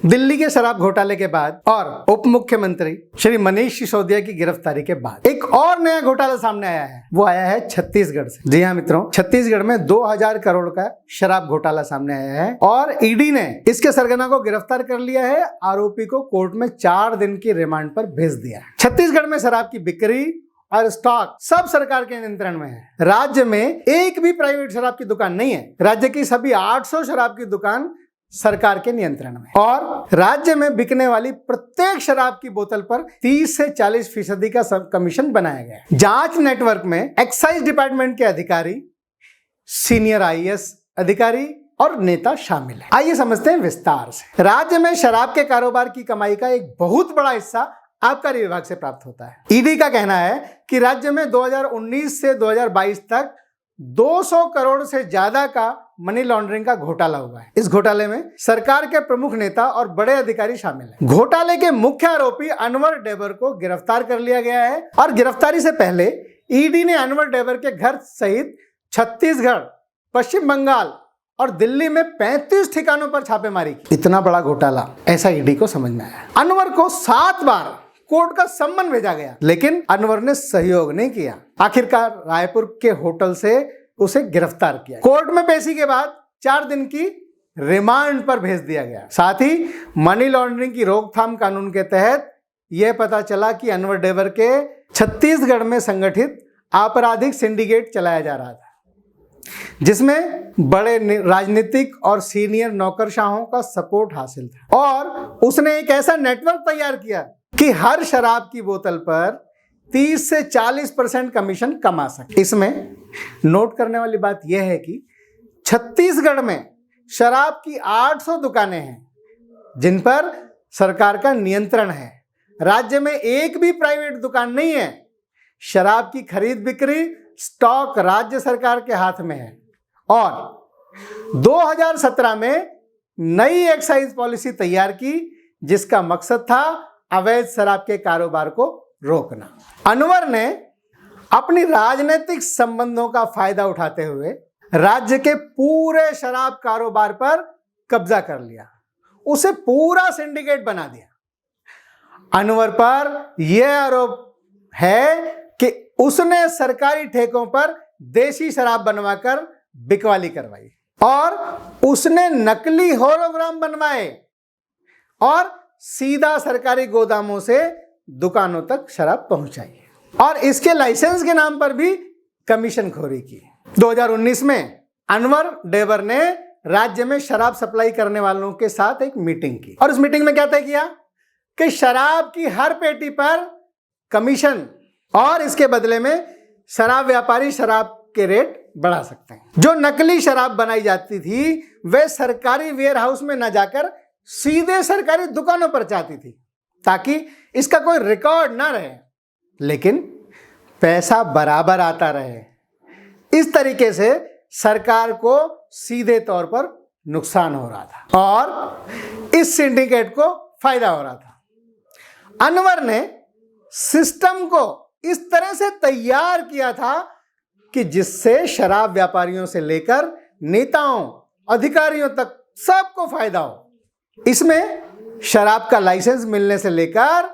दिल्ली के शराब घोटाले के बाद और उप मुख्यमंत्री श्री मनीष सिसोदिया की गिरफ्तारी के बाद एक और नया घोटाला सामने आया है। वो आया है छत्तीसगढ़ से। जी हाँ मित्रों, छत्तीसगढ़ में 2000 करोड़ का शराब घोटाला सामने आया है और ईडी ने इसके सरगना को गिरफ्तार कर लिया है। आरोपी को कोर्ट में 4 दिन की रिमांड पर भेज दिया है। छत्तीसगढ़ में शराब की बिक्री और स्टॉक सब सरकार के नियंत्रण में है। राज्य में एक भी प्राइवेट शराब की दुकान नहीं है। राज्य की सभी 800 शराब की दुकान सरकार के नियंत्रण में और राज्य में बिकने वाली प्रत्येक शराब की बोतल पर 30 से 40% का कमीशन बनाया गया है। जांच नेटवर्क में एक्साइज डिपार्टमेंट के अधिकारी, सीनियर आईएएस अधिकारी और नेता शामिल हैं। आइए समझते हैं विस्तार से। राज्य में शराब के कारोबार की कमाई का एक बहुत बड़ा हिस्सा आबकारी विभाग से प्राप्त होता है। ईडी का कहना है कि राज्य में 2019 से 2022 तक 200 करोड़ से ज्यादा का मनी लॉन्ड्रिंग का घोटाला हुआ है। इस घोटाले में सरकार के प्रमुख नेता और बड़े अधिकारी शामिल हैं। घोटाले के मुख्य आरोपी अनवर डेबर को गिरफ्तार कर लिया गया है और गिरफ्तारी से पहले ईडी ने अनवर डेबर के घर सहित छत्तीसगढ़, पश्चिम बंगाल और दिल्ली में 35 ठिकानों पर छापेमारी की। इतना बड़ा घोटाला, ऐसा ईडी को समझ में आया। अनवर को 7 बार कोर्ट का सम्मन भेजा गया, लेकिन अनवर ने सहयोग नहीं किया। आखिरकार रायपुर के होटल से उसे गिरफ्तार किया। कोर्ट में पेशी के बाद 4 दिन की रिमांड पर भेज दिया गया। साथ ही मनी लॉन्ड्रिंग की रोकथाम कानून के तहत यह पता चला कि अनवर डेबर के छत्तीसगढ़ में संगठित आपराधिक सिंडिकेट चलाया जा रहा था, जिसमें बड़े राजनीतिक और सीनियर नौकरशाहों का सपोर्ट हासिल था और उसने एक ऐसा नेटवर्क तैयार किया कि हर शराब की बोतल पर 30 से 40% कमीशन कमा सके। इसमें नोट करने वाली बात यह है कि छत्तीसगढ़ में शराब की 800 दुकानें हैं जिन पर सरकार का नियंत्रण है। राज्य में एक भी प्राइवेट दुकान नहीं है। शराब की खरीद बिक्री, स्टॉक राज्य सरकार के हाथ में है और 2017 में नई एक्साइज पॉलिसी तैयार की, जिसका मकसद था अवैध शराब के कारोबार को रोकना। अनवर ने अपनी राजनीतिक संबंधों का फायदा उठाते हुए राज्य के पूरे शराब कारोबार पर कब्जा कर लिया, उसे पूरा सिंडिकेट बना दिया। अनवर पर यह आरोप है कि उसने सरकारी ठेकों पर देशी शराब बनवाकर बिकवाली करवाई और उसने नकली होलोग्राम बनवाए और सीधा सरकारी गोदामों से दुकानों तक शराब पहुंचाई और इसके लाइसेंस के नाम पर भी कमीशनखोरी की। 2019 में अनवर डेबर ने राज्य में शराब सप्लाई करने वालों के साथ एक मीटिंग की और उस मीटिंग में क्या तय किया कि शराब की हर पेटी पर कमीशन और इसके बदले में शराब व्यापारी शराब के रेट बढ़ा सकते हैं। जो नकली शराब बनाई जाती थी वे सरकारी वेयर हाउस में न जाकर सीधे सरकारी दुकानों पर जाती थी ताकि इसका कोई रिकॉर्ड ना रहे, लेकिन पैसा बराबर आता रहे। इस तरीके से सरकार को सीधे तौर पर नुकसान हो रहा था और इस सिंडिकेट को फायदा हो रहा था। अनवर ने सिस्टम को इस तरह से तैयार किया था कि जिससे शराब व्यापारियों से लेकर नेताओं, अधिकारियों तक सबको फायदा हो। इसमें शराब का लाइसेंस मिलने से लेकर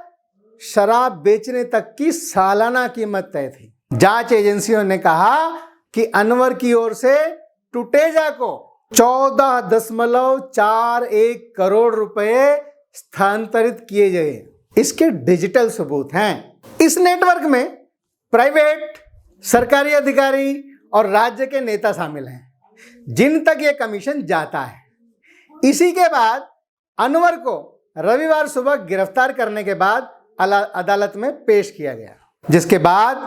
शराब बेचने तक की सालाना कीमत तय थी। जांच एजेंसियों ने कहा कि अनवर की ओर से टुटेजा को 14.41 करोड़ रुपए स्थानांतरित किए गए। इसके डिजिटल सबूत हैं। इस नेटवर्क में प्राइवेट, सरकारी अधिकारी और राज्य के नेता शामिल हैं जिन तक यह कमीशन जाता है। इसी के बाद अनवर को रविवार सुबह गिरफ्तार करने के बाद अदालत में पेश किया गया, जिसके बाद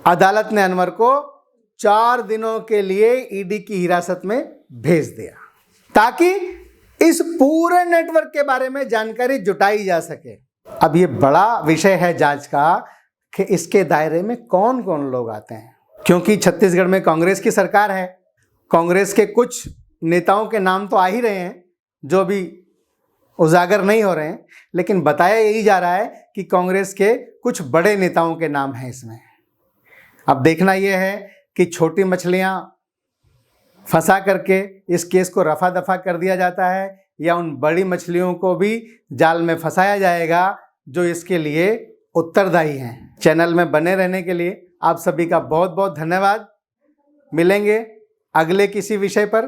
अदालत ने अनवर को 4 दिनों के लिए ईडी की हिरासत में भेज दिया ताकि इस पूरे नेटवर्क के बारे में जानकारी जुटाई जा सके। अब ये बड़ा विषय है जांच का कि इसके दायरे में कौन कौन लोग आते हैं, क्योंकि छत्तीसगढ़ में कांग्रेस की सरकार है। कांग्रेस के कुछ नेताओं के नाम तो आ ही रहे हैं जो भी उजागर नहीं हो रहे हैं, लेकिन बताया यही जा रहा है कि कांग्रेस के कुछ बड़े नेताओं के नाम हैं इसमें। अब देखना यह है कि छोटी मछलियां फंसा करके इस केस को रफा दफा कर दिया जाता है या उन बड़ी मछलियों को भी जाल में फंसाया जाएगा जो इसके लिए उत्तरदायी हैं। चैनल में बने रहने के लिए आप सभी का बहुत बहुत धन्यवाद। मिलेंगे अगले किसी विषय पर,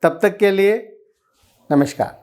तब तक के लिए नमस्कार।